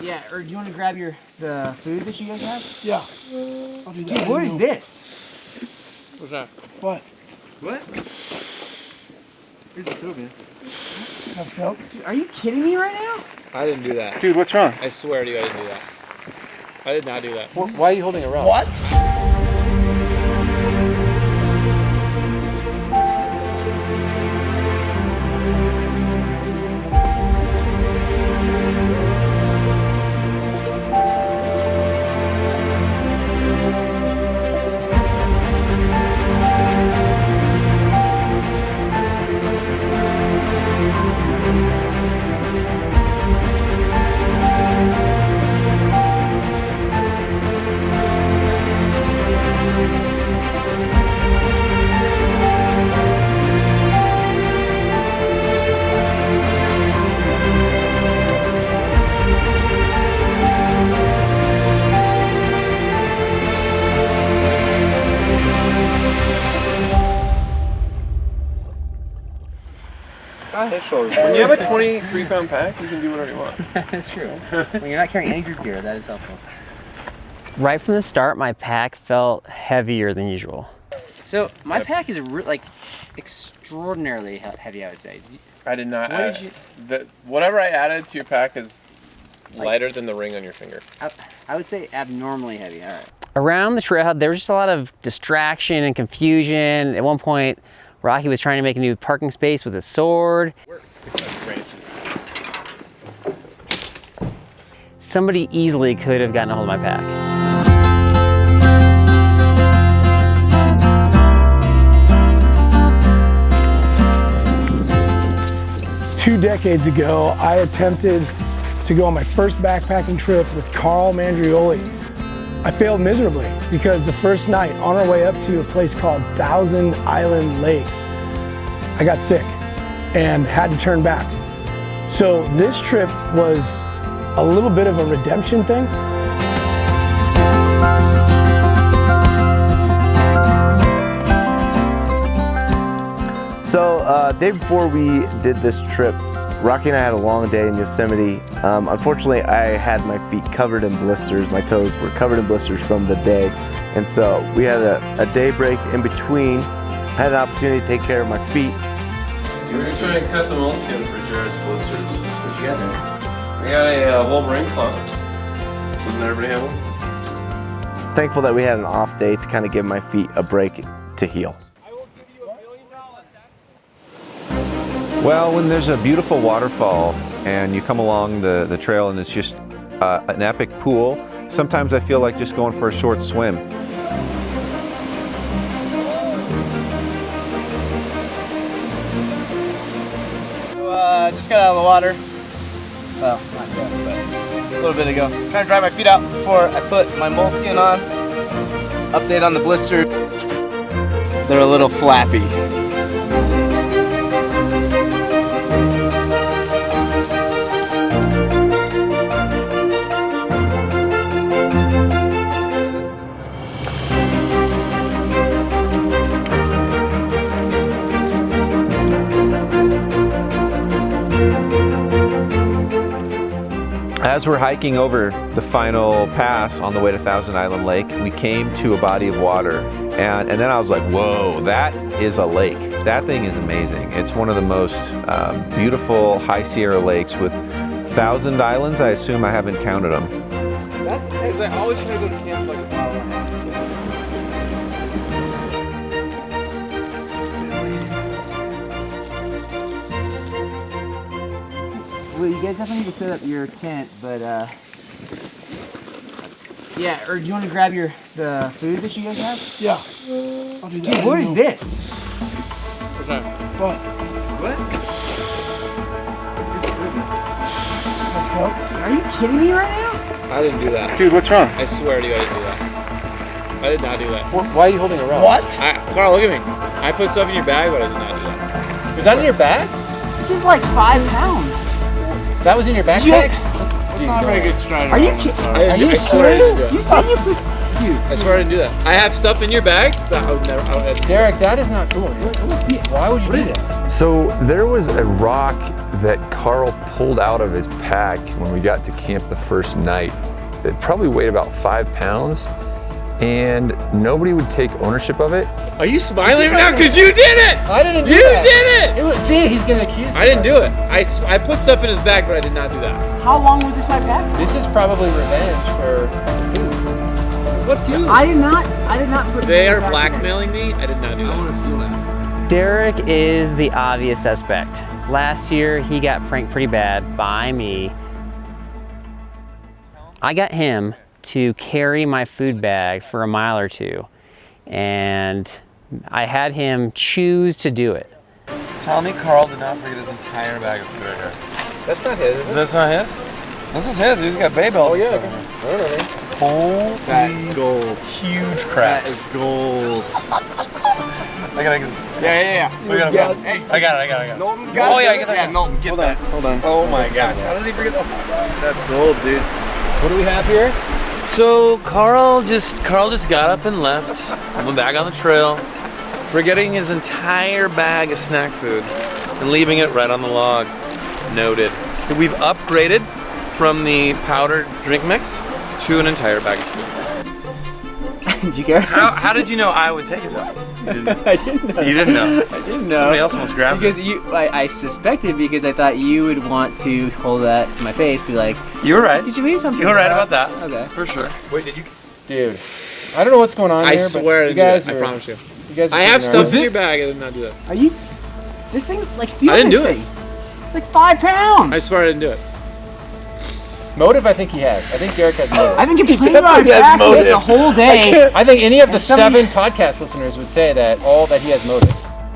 Yeah, or do you want to grab the food that you guys have? Yeah. I'll do that. Dude, what is this? What's that? What? What? Here's the food, man. That's dope. Dude, are you kidding me right now? I didn't do that. Dude, what's wrong? I swear to you, I didn't do that. I did not do that. Why are you holding a rock? What? 哎 When you have a 23-pound pack, you can do whatever you want. That's true. When you're not carrying any group gear, that is helpful. Right from the start, my pack felt heavier than usual. So my pack is like extraordinarily heavy, I would say. I did not What add. did Whatever I added to your pack is lighter than the ring on your finger. I would say abnormally heavy. All right. Around the trailhead, there was just a lot of distraction and confusion. At one point, Rocky was trying to make a new parking space with a sword. Somebody easily could have gotten a hold of my pack. Two decades ago, I attempted to go on my first backpacking trip with Carl Mandrioli. I failed miserably because the first night on our way up to a place called Thousand Island Lakes, I got sick and had to turn back. So this trip was a little bit of a redemption thing. So, day before we did this trip, Rocky and I had a long day in Yosemite. Unfortunately, I had my feet covered in blisters. My toes were covered in blisters from the day. And so we had a day break in between. I had an opportunity to take care of my feet. We're just trying to cut the moleskin for Jared's blisters. What you got there? I got a Wolverine claw. Doesn't everybody have one? Thankful that we had an off day to kind of give my feet a break to heal. Well, when there's a beautiful waterfall and you come along the trail and it's just an epic pool, sometimes I feel like just going for a short swim. Just got out of the water. Well, not just, but a little bit ago. Trying to dry my feet out before I put my moleskin on. Update on the blisters. They're a little flappy. As we're hiking over the final pass on the way to Thousand Island Lake, we came to a body of water. And then I was like, whoa, that is a lake. That thing is amazing. It's one of the most beautiful high Sierra lakes with 1,000 islands. I assume I haven't counted them. That's because I always try to go to camp like a mile and a half. Well, you guys definitely need to set up your tent, but yeah, or do you want to grab the food that you guys have? Yeah. I'll do that. Dude, what is this? What's that? What? What? That's dope. Are you kidding me right now? I didn't do that. Dude, what's wrong? I swear to you, I didn't do that. I did not do that. Why are you holding a rock? What? Carl, look at me. I put stuff in your bag, but I did not do that. Was that in your bag? This is like 5 pounds. That was in your backpack? Not a very good strategy. Are you kidding? I Are you swear I didn't serious? do You that. said you put. Dude. I swear I didn't do that. I have stuff in your bag that I would never. Derek, that is not cool. Why would you do that? So there was a rock that Carl pulled out of his pack when we got to camp the first night. It probably weighed about 5 pounds, and nobody would take ownership of it. Are you smiling right now? Because you did it! I didn't do you that. You did it! See, he's gonna accuse me. I didn't do it. I put stuff in his bag, but I did not do that. How long was this my pack for? This is probably revenge for the food. What dude? I did not put They are blackmailing me. I did not do that. I want to feel that. Derek is the obvious suspect. Last year, he got pranked pretty bad by me. I got him to carry my food bag for a mile or two, and I had him choose to do it. Tell me Carl did not forget his entire bag of food right here. That's not his. Is this not his? This is his. He's got bay belts. Oh yeah. Holy That's gold. huge crap. That is gold. I gotta get this. Yeah. Look at him. Hey, I got it. Knowlton's got it. Oh yeah, I get that. Yeah, Knowlton, get that. Hold on. Oh my gosh. How does he forget that? That's gold, dude. What do we have here? So Carl just got up and left. Went back on the trail, forgetting his entire bag of snack food and leaving it right on the log. Noted. We've upgraded from the powdered drink mix to an entire bag of food. Did you care? How did you know I would take it though? You didn't. I didn't know. You didn't know. I didn't know. Somebody else almost grabbed because it. I suspected because I thought you would want to hold that in my face, be like, You were right. did you leave something? You were right about that. Okay. For sure. Wait, did you? Dude, I don't know what's going on I here, swear but to you guys I are, promise you. You guys are I have figuring stuff out- in your bag. I did not do that. Are you? This thing's like I didn't do it. It's like 5 pounds. I swear I didn't do it. Motive, I think he has. I think Derek has motive. I've been complaining about definitely has back motive. this the whole day. I think any of the And somebody- 7 podcast listeners would say that he has motive.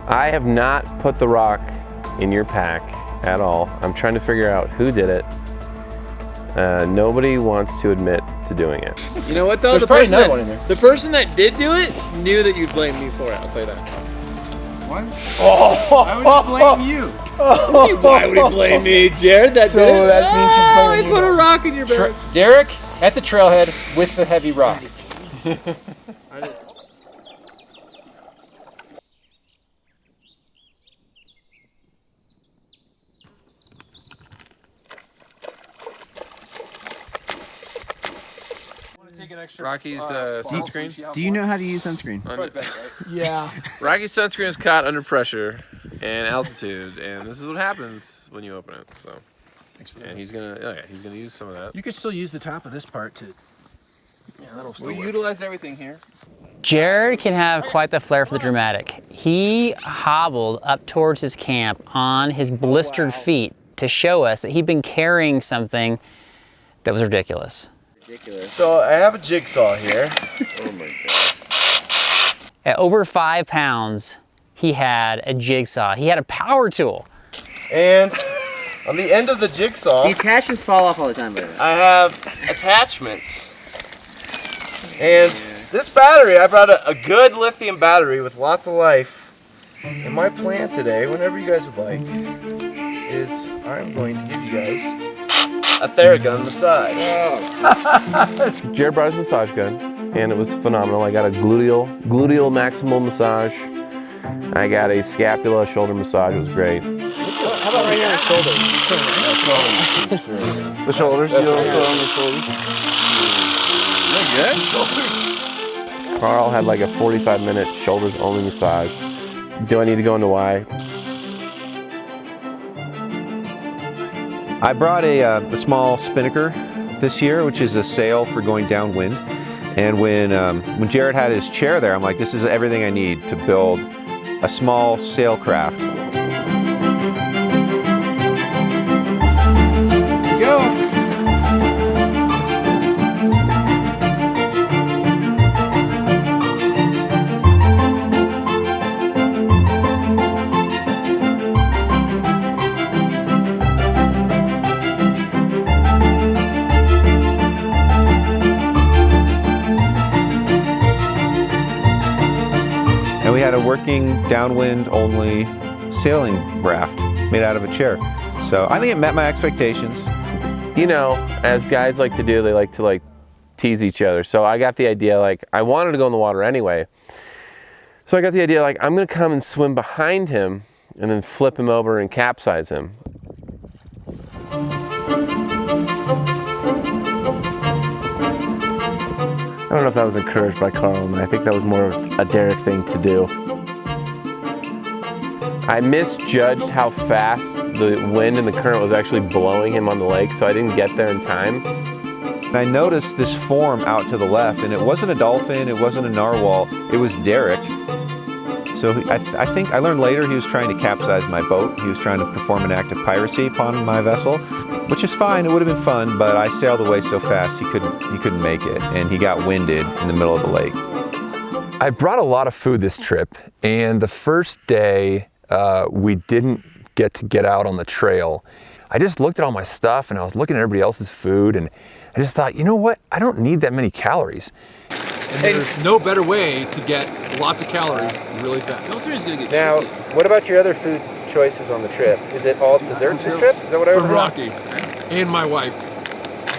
I have not put the rock in your pack at all. I'm trying to figure out who did it. Nobody wants to admit to doing it. You know what though? There's probably another one in there. The person that did do it knew that you'd blame me for it. I'll tell you that. What? Why would he blame you? Why would he blame me, Jared? That So did it? that means he's blaming I you. put a rock in your bag. Derek at the trailhead with the heavy rock. Rocky's sunscreen. Do you know how to use sunscreen? Yeah. Rocky's sunscreen is caught under pressure and altitude, and this is what happens when you open it. So, and he's gonna use some of that. You could still use the top of this part to. Yeah, that'll still We utilize everything here. Jared can have quite the flair for the dramatic. He hobbled up towards his camp on his blistered feet to show us that he'd been carrying something that was ridiculous. So I have a jigsaw here. Oh my god. At over 5 pounds, he had a jigsaw. He had a power tool. And on the end of the jigsaw, The attachments fall off all the time, by the way. I have attachments. And this battery, I brought a good lithium battery with lots of life. And my plan today, whenever you guys would like, is I'm going to give you guys a Theragun massage. Jared brought his massage gun, and it was phenomenal. I got a gluteal maximal massage. I got a scapula shoulder massage. It was great. How about right here on the shoulders? The shoulders, you know, so on the shoulders. Carl had like a 45-minute shoulders only massage. Do I need to go into why? I brought a small spinnaker this year, which is a sail for going downwind. And when Jared had his chair there, I'm like, this is everything I need to build a small sailcraft. Go. And we had a working downwind only sailing raft made out of a chair. So I think it met my expectations. You know, as guys like to do, they like to tease each other. So I got the idea, I wanted to go in the water anyway. So I got the idea, I'm gonna come and swim behind him and then flip him over and capsize him. know if that was encouraged by Carl, and I think that was more of a Derek thing to do. I misjudged how fast the wind and the current was actually blowing him on the lake, so I didn't get there in time. And I noticed this form out to the left, and it wasn't a dolphin, it wasn't a narwhal, it was Derek. So I think I learned later he was trying to capsize my boat. He was trying to perform an act of piracy upon my vessel, which is fine, it would have been fun, but I sailed away so fast he couldn't make it, and he got winded in the middle of the lake. I brought a lot of food this trip, and the first day we didn't get out on the trail. I just looked at all my stuff and I was looking at everybody else's food, and I just thought, you know what? I don't need that many calories. And there's no better way to get lots of calories really fast. Now, what about your other food choices on the trip? Is it all desserts this trip? Is that what I From heard? Rocky and my wife.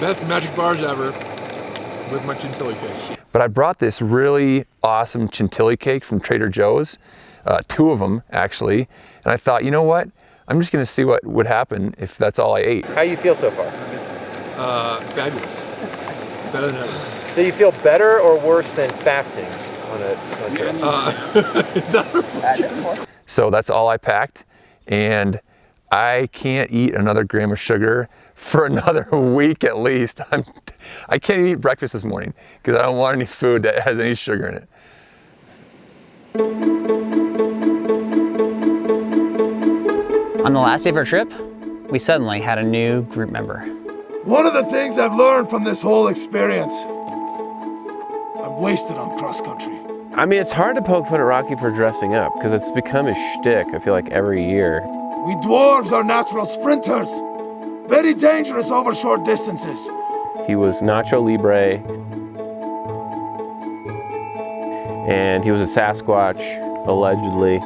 Best magic bars ever with my chantilly cake. But I brought this really awesome chantilly cake from Trader Joe's, 2 of them actually, and I thought, you know what? I'm just gonna see what would happen if that's all I ate. How you feel so far? Fabulous. Better than ever. Do you feel better or worse than fasting on a trip? Is that So that's all I packed, and I can't eat another gram of sugar for another week at least. I can't even eat breakfast this morning because I don't want any food that has any sugar in it. On the last day of our trip, we suddenly had a new group member. One of the things I've learned from this whole experience, I'm wasted on cross country. I mean, it's hard to poke fun at Rocky for dressing up because it's become his shtick, I feel like, every year. We dwarves are natural sprinters, very dangerous over short distances. He was Nacho Libre, and he was a Sasquatch, allegedly.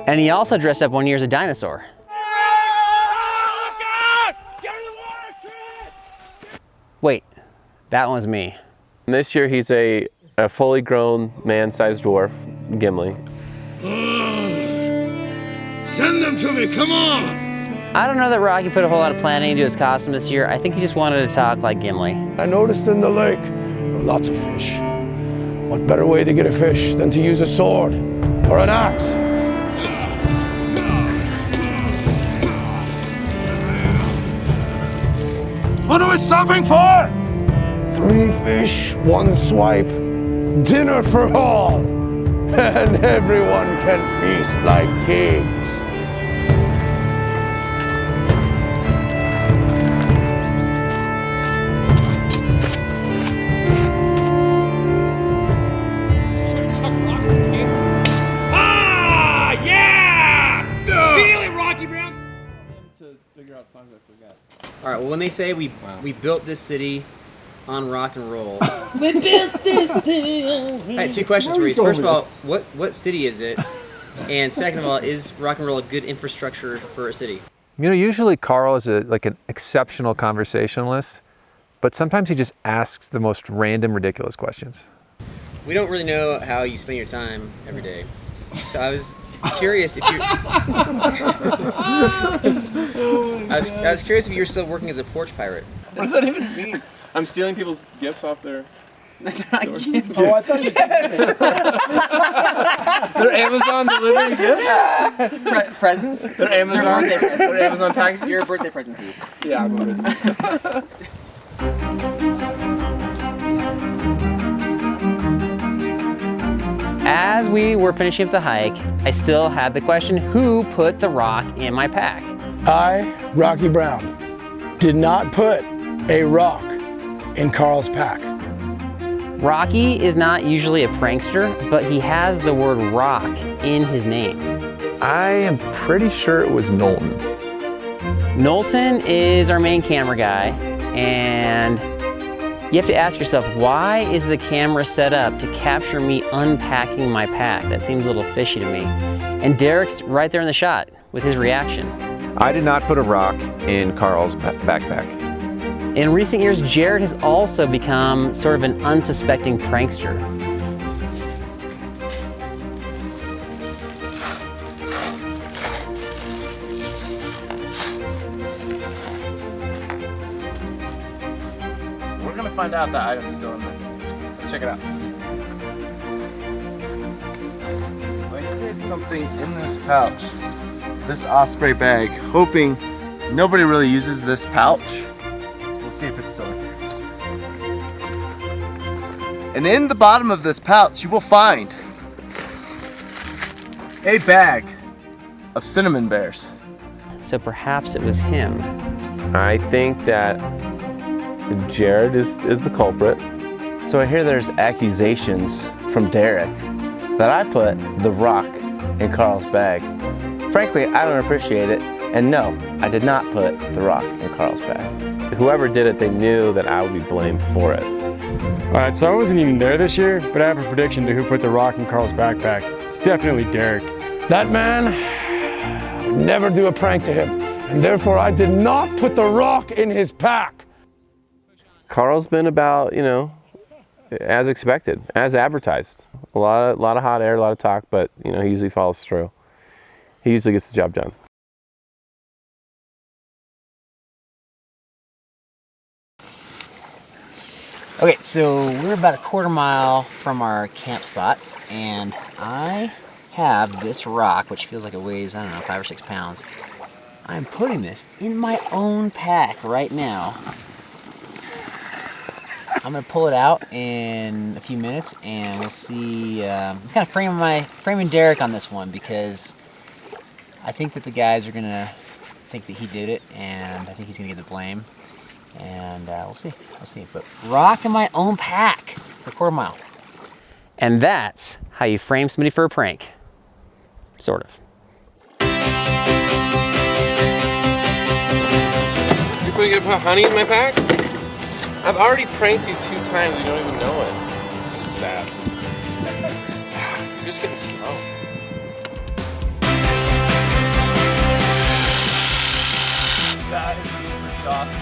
And he also dressed up one year as a dinosaur. Wait, that one's me. And this year he's a fully grown man-sized dwarf, Gimli. Send them to me, come on! I don't know that Rocky put a whole lot of planning into his costume this year. I think he just wanted to talk like Gimli. I noticed in the lake there were lots of fish. What better way to get a fish than to use a sword or an axe? What are we stopping for? 3 fish, 1 swipe, dinner for all, and everyone can feast like kings. All right, well, when they say we built this city on rock and roll. We built this city. All right, 2 questions for you. First of all, what city is it? And second of all, is rock and roll a good infrastructure for a city? You know, usually Carl is like an exceptional conversationalist, but sometimes he just asks the most random, ridiculous questions. We don't really know how you spend your time every day. So I was curious if you're... I was curious if you were still working as a porch pirate. What does that even mean? I'm stealing people's gifts off their... They're not gifts. Oh, I thought you They're Amazon delivery gifts? Presents? They're Amazon. They're Amazon packages? Your birthday present to you. Yeah, I'm good. As we were finishing up the hike, I still had the question, who put the rock in my pack? I, Rocky Brown, did not put a rock in Carl's pack. Rocky is not usually a prankster, but he has the word rock in his name. I am pretty sure it was Knowlton. Knowlton is our main camera guy, and you have to ask yourself, why is the camera set up to capture me unpacking my pack? That seems a little fishy to me. And Derek's right there in the shot with his reaction. I did not put a rock in Carl's backpack. In recent years, Jared has also become sort of an unsuspecting prankster. find out that item's still in there. Let's check it out. So I hid something in this pouch, this osprey bag, hoping nobody really uses this pouch. So we'll see if it's still in here. And in the bottom of this pouch, you will find a bag of cinnamon bears. So perhaps it was him. I think that Jared is the culprit. So I hear there's accusations from Derek that I put the rock in Carl's bag. Frankly, I don't appreciate it. And no, I did not put the rock in Carl's bag. Whoever did it, they knew that I would be blamed for it. All right, so I wasn't even there this year, but I have a prediction to who put the rock in Carl's backpack. It's definitely Derek. That man would never do a prank to him, and therefore I did not put the rock in his pack. Carl's been about, you know, as expected, as advertised. A lot of hot air, a lot of talk, but you know, he usually follows through. He usually gets the job done. Okay, so we're about a quarter mile from our camp spot, and I have this rock, which feels like it weighs, I don't know, 5 or 6 pounds. I'm putting this in my own pack right now. I'm gonna pull it out in a few minutes, and we'll see. I'm kind of framing Derek on this one because I think that the guys are gonna think that he did it, and I think he's gonna get the blame. And we'll see. But rock in my own pack for a quarter mile. And that's how you frame somebody for a prank. Sort of. People are gonna put honey in my pack? I've already pranked you 2 times, you don't even know it. This is sad. You're just getting slow.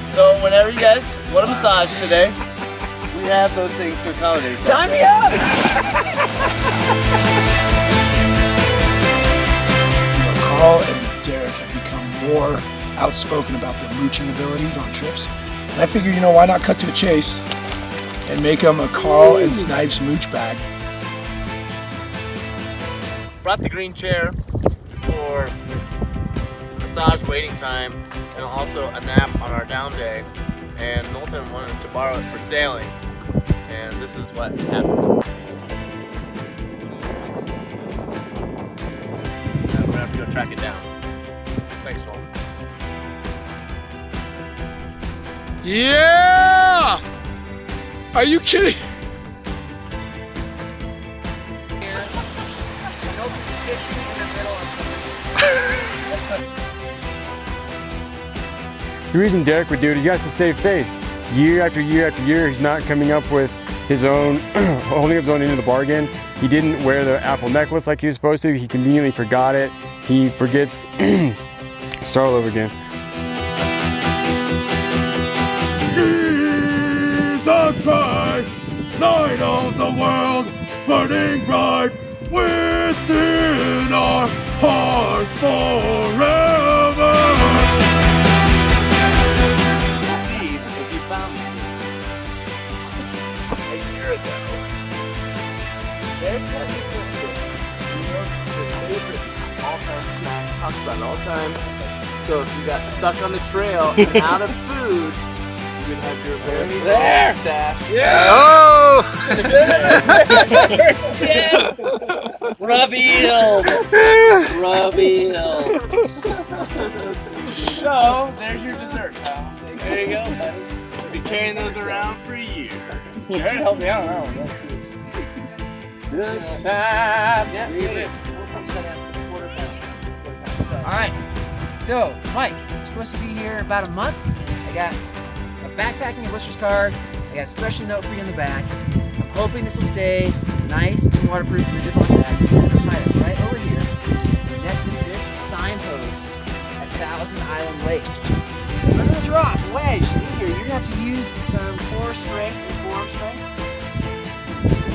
So whenever you guys want a massage today, we have those things to accommodate. Sign me up! Carl and Derek have become more outspoken about their mooching abilities on trips. And I figured, you know, why not cut to a chase and make them a Carl and Snipes mooch bag. Brought the green chair for massage waiting time and also a nap on our down day. And Knowlton wanted to borrow it for sailing. And this is what happened. I'm gonna have to go track it down. Thanks, Knowlton. Yeah! Are you kidding? The reason Derek would do it is he has to save face. Year after year after year, he's not coming up with his own, holding up his own end of the bargain. He didn't wear the apple necklace like he was supposed to. He conveniently forgot it. He forgets, start all over again. Jesus Christ, light of the world, burning bright within our hearts forever. See if you found this a year ago. Derek had his Blisters. He was his favorite all-time snack, talks about it all the time. So if you got stuck on the trail and out of food, you would have your very own stash. Yeah. Oh! Yes! Reveal! So, there's your dessert, pal. There you go, buddy. We'll be carrying those around for years. Jared helped me out on that one. Good time. Yeah. Alright, so Mike, you're supposed to be here about a month. I got a backpacking and Blisters card. I got a special note for you in the back. I'm hoping this will stay nice and waterproof and zip on the back. I'm going to hide it right over here next to this signpost at Thousand Island Lake. So under this rock, wedge in here, you're going to have to use some core strength and forearm strength.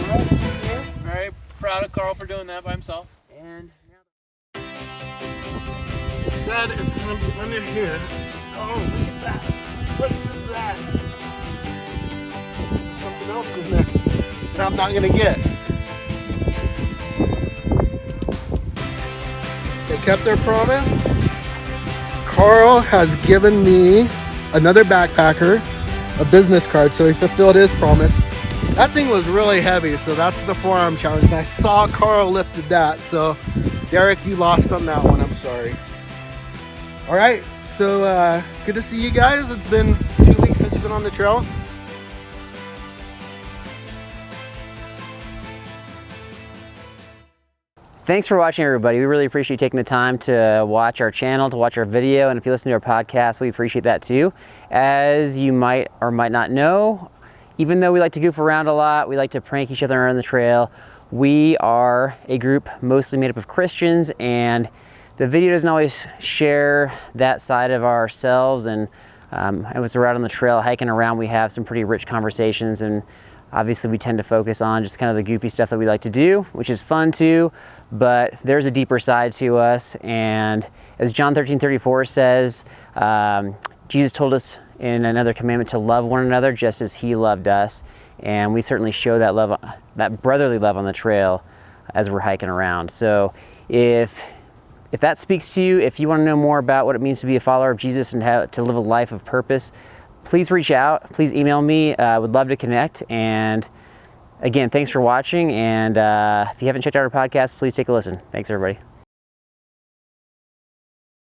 Right here. Very proud of Carl for doing that by himself. And It said it's gonna be under here. Oh, look at that. What is that? something else in there that I'm not gonna get. They kept their promise. Carl has given me another backpacker, a business card, so he fulfilled his promise. That thing was really heavy, so that's the forearm challenge. And I saw Carl lifted that, so Derek, you lost on that one. I'm sorry. All right, so good to see you guys. It's been 2 weeks since you've been on the trail. Thanks for watching, everybody. We really appreciate you taking the time to watch our channel, to watch our video, and if you listen to our podcast, we appreciate that too. As you might or might not know, even though we like to goof around a lot, we like to prank each other on the trail, we are a group mostly made up of Christians, and the video doesn't always share that side of ourselves. And as we're out on the trail hiking around, we have some pretty rich conversations, and obviously we tend to focus on just kind of the goofy stuff that we like to do, which is fun too, but there's a deeper side to us. And as John 13:34 says, Jesus told us in another commandment to love one another just as he loved us. And we certainly show that love, that brotherly love on the trail as we're hiking around. So if that speaks to you, if you want to know more about what it means to be a follower of Jesus and how to live a life of purpose, please reach out, please email me. I would love to connect. And again, thanks for watching. And if you haven't checked out our podcast, please take a listen. Thanks, everybody.